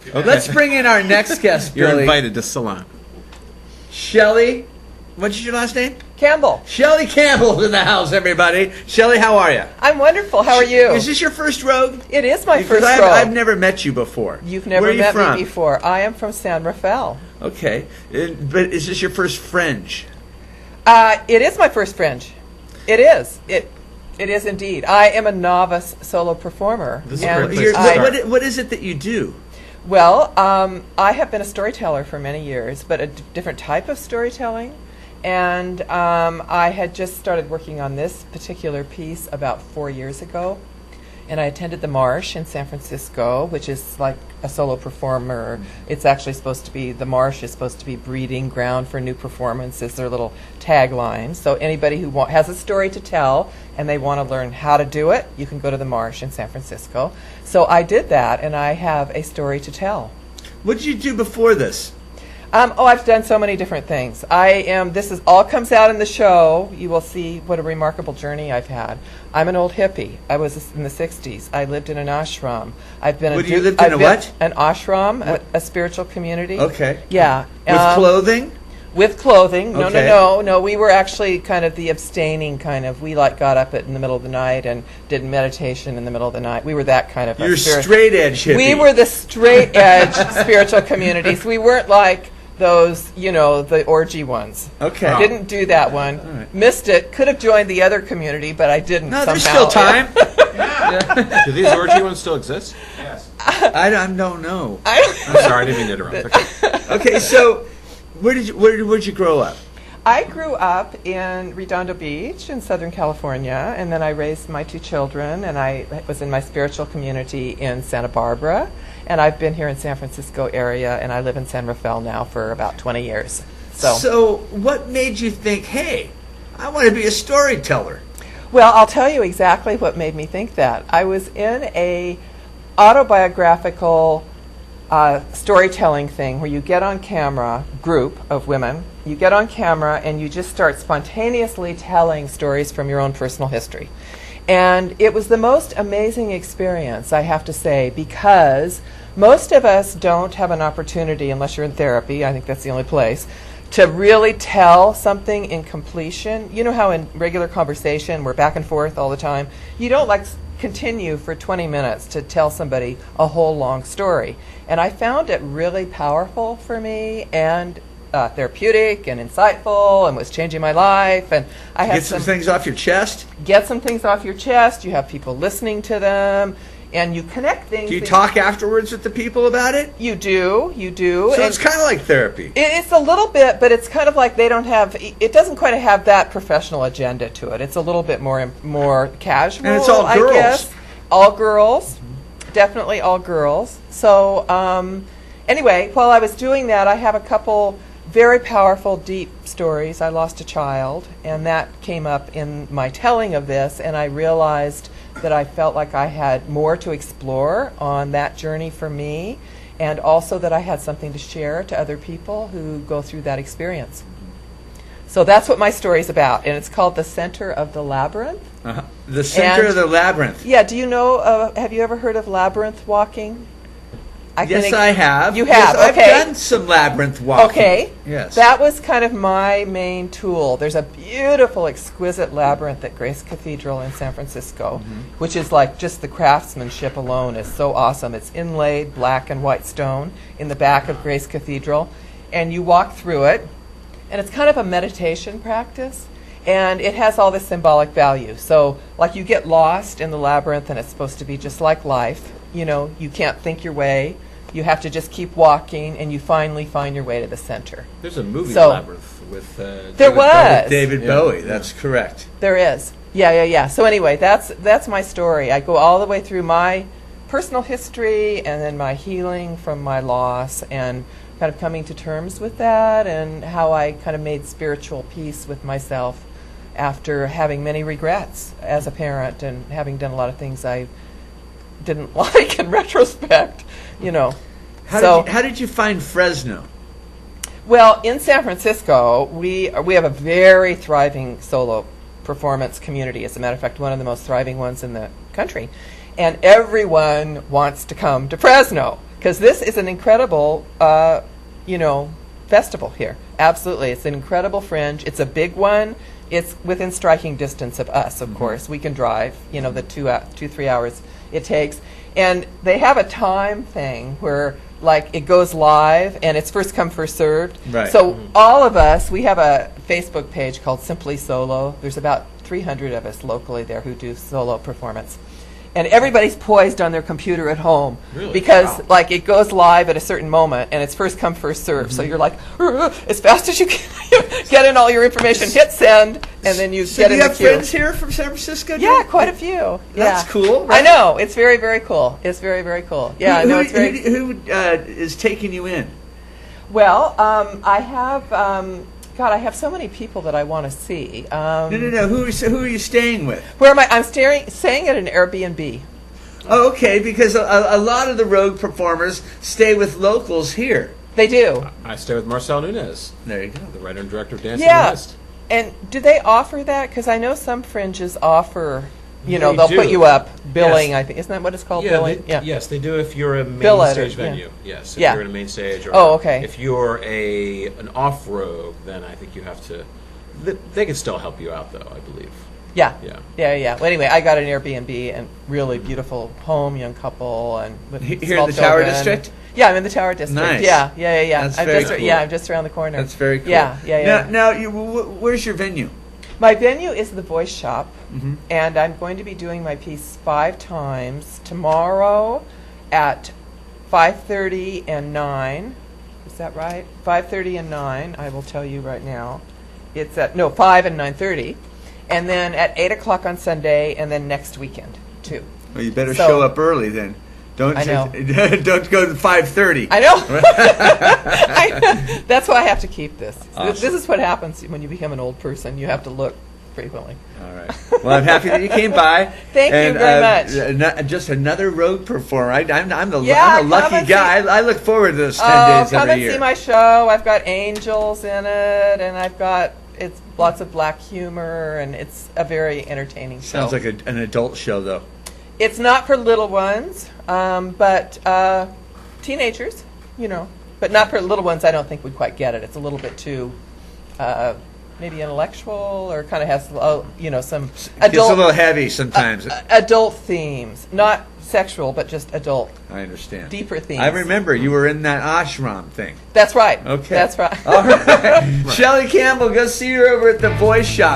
Okay. Let's bring in our next guest, You're Billy. invited to Salon. Shelley, what's your last name? Campbell. Shelley Campbell's in the house, everybody. Shelley, how are you? I'm wonderful. How are you? Is this your first Rogue? It is my Because first role. I've never met you before. You've never Where are you met from? me before. I am from San Rafael. Okay. But is this your first fringe? It is my first fringe. It is. It is indeed. I am a novice solo performer. This is a and great place to I- start. What is it that you do? Well, I have been a storyteller for many years, but a different type of storytelling. And I had just started working on this particular piece about 4 years ago. And I attended the Marsh in San Francisco, which is like a solo performer. It's actually supposed to be, the Marsh is supposed to be breeding ground for new performances, their little tagline. So anybody who has a story to tell and they want to learn how to do it, you can go to the Marsh in San Francisco. So I did that, and I have a story to tell. What did you do before this? I've done so many different things. This is all comes out in the show. You will see what a remarkable journey I've had. I'm an old hippie. I was in the 60s. I lived in an ashram. You lived in a what? An ashram, a spiritual community. Okay. Yeah. With clothing? With clothing. No, Okay. no. We were actually kind of the abstaining kind of. We got up in the middle of the night and did meditation in the middle of the night. We were that kind of. You're straight edge hippie. We were the straight edge spiritual communities. We weren't like those, the orgy ones. Okay. I didn't do that one. All right. Missed it. Could have joined the other community, but I didn't. No, somehow. there's still time. Do these orgy ones still exist? Yes. I don't know. I'm sorry, I didn't mean to interrupt. Okay. Okay, so where'd you grow up? I grew up in Redondo Beach in Southern California, and then I raised my two children, and I was in my spiritual community in Santa Barbara, and I've been here in San Francisco area, and I live in San Rafael now for about 20 years. So what made you think, hey, I want to be a storyteller? Well, I'll tell you exactly what made me think that. I was in a autobiographical storytelling thing where you get on camera, group of women, you get on camera and you just start spontaneously telling stories from your own personal history. And it was the most amazing experience, I have to say, because most of us don't have an opportunity, unless you're in therapy, I think that's the only place, to really tell something in completion. You know how in regular conversation we're back and forth all the time? You don't continue for 20 minutes to tell somebody a whole long story. And I found it really powerful for me and therapeutic and insightful and was changing my life. And I had Get some things off your chest? Get some things off your chest. You have people listening to them. And you connect things. Do you talk afterwards with the people about it? You do. So it's kind of like therapy. It's a little bit, but it's kind of like they don't have, it doesn't quite have that professional agenda to it. It's a little bit more casual, And it's all girls. I guess. All girls. Definitely all girls. So anyway, while I was doing that, I have a couple very powerful, deep stories. I lost a child, and that came up in my telling of this, and I realized that I felt like I had more to explore on that journey for me, and also that I had something to share to other people who go through that experience. So that's what my story is about, and it's called The Center of the Labyrinth. Uh-huh. The Center of the Labyrinth. Yeah, do you know, have you ever heard of labyrinth walking? Yes, I have. You have, yes, okay. I've done some labyrinth walking. Okay. Yes. That was kind of my main tool. There's a beautiful, exquisite labyrinth at Grace Cathedral in San Francisco, which is like just the craftsmanship alone is so awesome. It's inlaid black and white stone in the back of Grace Cathedral, and you walk through it, and it's kind of a meditation practice, and it has all this symbolic value. So, like, you get lost in the labyrinth, and it's supposed to be just like life. You can't think your way. You have to just keep walking, and you finally find your way to the center. There's a movie, So- Labyrinth, with There was. David Bowie, that's correct. There is. Yeah. So anyway, that's my story. I go all the way through my personal history and then my healing from my loss and kind of coming to terms with that and how I kind of made spiritual peace with myself after having many regrets as a parent and having done a lot of things I didn't like in retrospect, How did you find Fresno? Well, in San Francisco, we have a very thriving solo performance community. As a matter of fact, one of the most thriving ones in the country. And everyone wants to come to Fresno because this is an incredible, festival here. Absolutely. It's an incredible fringe. It's a big one. It's within striking distance of us, of course. We can drive, the 2-3 hours it takes. And they have a time thing where, like, it goes live and it's first come, first served. Right. So all of us, we have a Facebook page called Simply Solo. There's about 300 of us locally there who do solo performance. And everybody's poised on their computer at home. Really? Because, Wow. like, it goes live at a certain moment, and it's first come, first serve. So you're like, as fast as you can, get in all your information, hit send, and then you So get do in you the have queue. friends here from San Francisco? Yeah, quite a few. That's Yeah. cool, I right? know. It's very, very cool. It's very, very cool. Yeah, Who, no, it's very... who is taking you in? Well, I have... God, I have so many people that I want to see. No. Who are you staying with? Where am I? I'm staying at an Airbnb. Oh, okay, because a lot of the rogue performers stay with locals here. They do. I stay with Marcel Nunez, There you go. the writer and director of Dancing Yeah. West. And do they offer that? Because I know some fringes offer, They they'll do. put you up billing, Yes. I think. Isn't that what it's called, Yeah, billing? yes, they do if you're a main Bill it, stage yeah. venue. Yes, if Yeah. you're in a main stage. Or Oh, okay. If you're an off-road, then I think you have to... They can still help you out, though, I believe. Yeah. Yeah. Yeah. Well, anyway, I got an Airbnb and really beautiful home, young couple, and with Here in small the Tower children. District? Yeah, I'm in the Tower District. Nice. Yeah. That's I'm very just, cool. Yeah, I'm just around the corner. That's very cool. Yeah. Now where's your venue? My venue is the Voice Shop, Mm-hmm. and I'm going to be doing my piece 5 times tomorrow at 5:30 and 9. Is that right? 5:30 and 9. I will tell you right now. It's at 5 and 9:30, and then at 8 o'clock on Sunday, and then next weekend too. Well, you better So- show up early then. Don't I know. don't go to 5:30. I know. I know. That's why I have to keep this. Awesome. This is what happens when you become an old person. You have to look frequently. All right. Well, I'm happy that you came by. Thank you very much. Just another rogue performer. I'm the Yeah, I'm a lucky come and guy. see- I look forward to those 10 Oh, days come every and year. see my show. I've got angels in it, and it's lots of black humor, and it's a very entertaining show. Sounds like an adult show, though. It's not for little ones, but teenagers, but not for little ones. I don't think would quite get it. It's a little bit too maybe intellectual, or kind of has some It's a adult little heavy sometimes. adult themes, not sexual, but just adult, I understand. deeper themes. I remember you were in that ashram thing. That's right. Okay. That's right. All right. Shelley Campbell, go see her over at the Voice Shop.